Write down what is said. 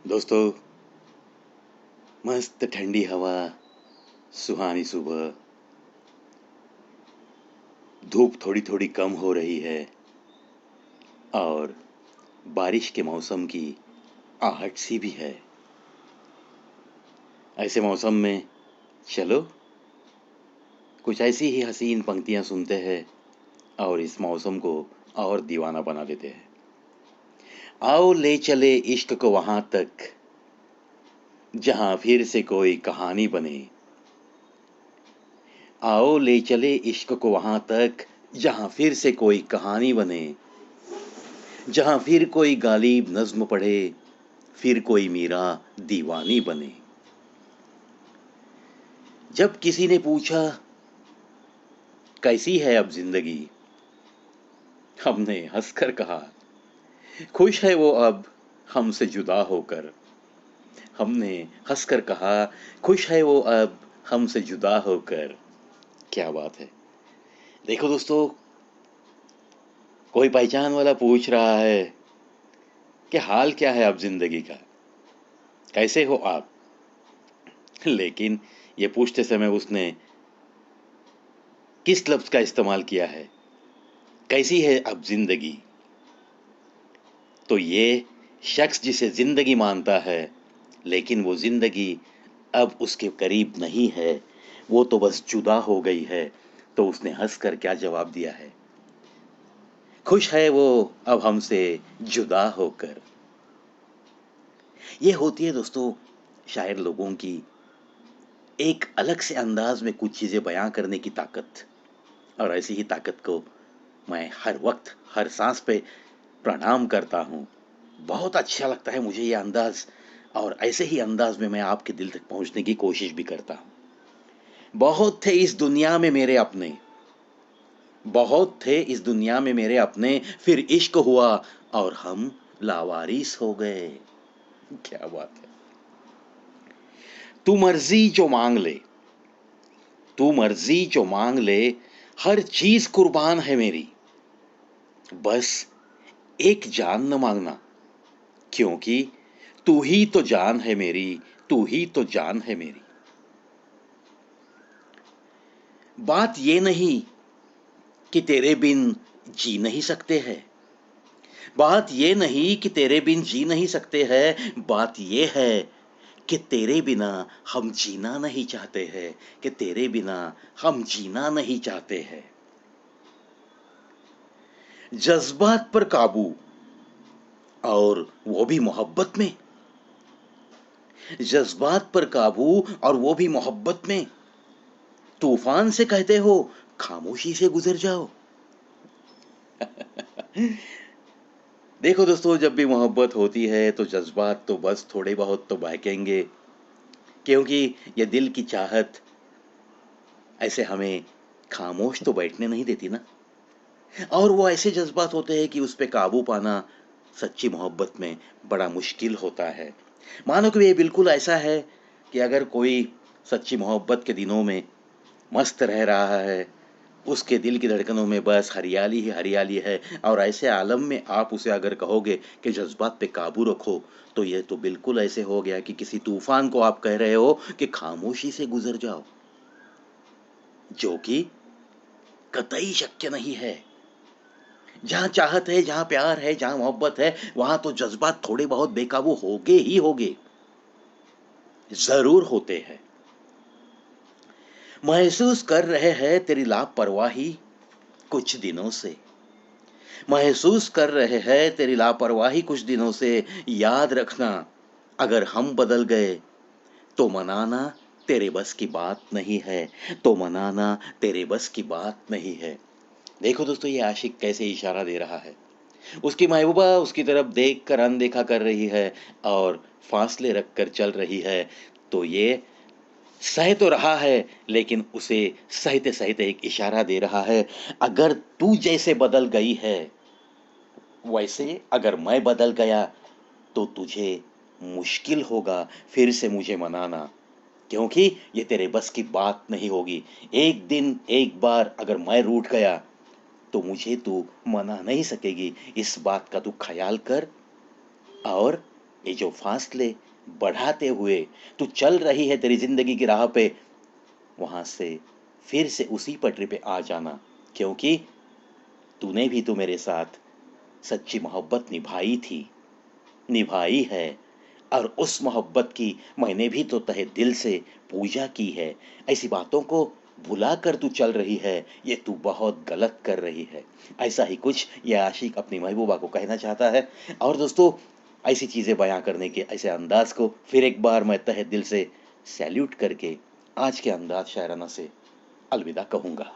दोस्तों, मस्त ठंडी हवा, सुहानी सुबह, धूप थोड़ी थोड़ी कम हो रही है और बारिश के मौसम की आहट सी भी है। ऐसे मौसम में चलो कुछ ऐसी ही हसीन पंक्तियां सुनते हैं और इस मौसम को और दीवाना बना देते हैं। आओ ले चले इश्क को वहां तक जहां फिर से कोई कहानी बने। आओ ले चले इश्क को वहां तक जहां फिर से कोई कहानी बने, जहां फिर कोई गालिब नज्म पढ़े, फिर कोई मीरा दीवानी बने। जब किसी ने पूछा कैसी है अब जिंदगी, हमने हंसकर कहा खुश है वो अब हमसे जुदा होकर। हमने हंसकर कहा खुश है वो अब हमसे जुदा होकर। क्या बात है। देखो दोस्तों, कोई पहचान वाला पूछ रहा है कि हाल क्या है अब जिंदगी का, कैसे हो आप। लेकिन ये पूछते समय उसने किस लफ्ज का इस्तेमाल किया है, कैसी है अब जिंदगी। तो ये शख्स जिसे जिंदगी मानता है, लेकिन वो जिंदगी अब उसके करीब नहीं है, वो तो बस जुदा हो गई है। तो उसने हंसकर क्या जवाब दिया है, खुश है वो अब हमसे जुदा होकर। ये होती है दोस्तों शायर लोगों की एक अलग से अंदाज में कुछ चीजें बयां करने की ताकत। और ऐसी ही ताकत को मैं हर वक्त हर सांस पे प्रणाम करता हूँ। बहुत अच्छा लगता है मुझे ये अंदाज, और ऐसे ही अंदाज में मैं आपके दिल तक पहुंचने की कोशिश भी करता हूँ। बहुत थे इस दुनिया में मेरे अपने, बहुत थे इस दुनिया में मेरे अपने, फिर इश्क हुआ और हम लावारिस हो गए। क्या बात है। तू मर्जी जो मांग ले, तू मर्जी जो मांग ले, हर चीज कुर्बान है मेरी। बस एक जान न मांगना, क्योंकि तू ही तो जान है मेरी, तू ही तो जान है मेरी। बात ये नहीं कि तेरे बिन जी नहीं सकते हैं, बात ये नहीं कि तेरे बिन जी नहीं सकते हैं, बात ये है कि तेरे बिना हम जीना नहीं चाहते हैं, कि तेरे बिना हम जीना नहीं चाहते हैं। जज्बात पर काबू, और वो भी मोहब्बत में। जज्बात पर काबू और वो भी मोहब्बत में। तूफान से कहते हो खामोशी से गुजर जाओ। देखो दोस्तों, जब भी मोहब्बत होती है तो जज्बात तो बस थोड़े बहुत तो बहकेंगे, क्योंकि ये दिल की चाहत ऐसे हमें खामोश तो बैठने नहीं देती ना। और वो ऐसे जज्बात होते हैं कि उस पे काबू पाना सच्ची मोहब्बत में बड़ा मुश्किल होता है। मानो कि ये बिल्कुल ऐसा है कि अगर कोई सच्ची मोहब्बत के दिनों में मस्त रह रहा है, उसके दिल की धड़कनों में बस हरियाली ही हरियाली है, और ऐसे आलम में आप उसे अगर कहोगे कि जज्बात पे काबू रखो, तो ये तो बिल्कुल ऐसे हो गया कि किसी तूफान को आप कह रहे हो कि खामोशी से गुजर जाओ, जो कि कतई शक्य नहीं है। जहां चाहत है, जहां प्यार है, जहां मोहब्बत है, वहां तो जज्बात थोड़े बहुत बेकाबू होगे ही होगे, जरूर होते हैं। महसूस कर रहे हैं तेरी लापरवाही कुछ दिनों से, महसूस कर रहे हैं तेरी लापरवाही कुछ दिनों से। याद रखना, अगर हम बदल गए तो मनाना तेरे बस की बात नहीं है, तो मनाना तेरे बस की बात नहीं है। देखो दोस्तों, ये आशिक कैसे इशारा दे रहा है। उसकी महबूबा उसकी तरफ देख कर अनदेखा कर रही है और फासले रख कर चल रही है। तो ये सह तो रहा है, लेकिन उसे सहते सहते एक इशारा दे रहा है, अगर तू जैसे बदल गई है, वैसे अगर मैं बदल गया तो तुझे मुश्किल होगा फिर से मुझे मनाना, क्योंकि ये तेरे बस की बात नहीं होगी। एक दिन एक बार अगर मैं रूठ गया तो मुझे तू मना नहीं सकेगी। इस बात का तू ख्याल कर और ये जो फासले बढ़ाते हुए तू चल रही है तेरी जिंदगी की राह पे, वहां से फिर से उसी पटरी पे आ जाना, क्योंकि तूने भी तो मेरे साथ सच्ची मोहब्बत निभाई थी, निभाई है। और उस मोहब्बत की मैंने भी तो तहे दिल से पूजा की है। ऐसी बातों को भुला कर तू चल रही है, ये तू बहुत गलत कर रही है। ऐसा ही कुछ ये आशिक अपनी महबूबा को कहना चाहता है। और दोस्तों, ऐसी चीज़ें बयां करने के ऐसे अंदाज को फिर एक बार मैं तहे दिल से सैल्यूट करके आज के अंदाज शायराना से अलविदा कहूँगा।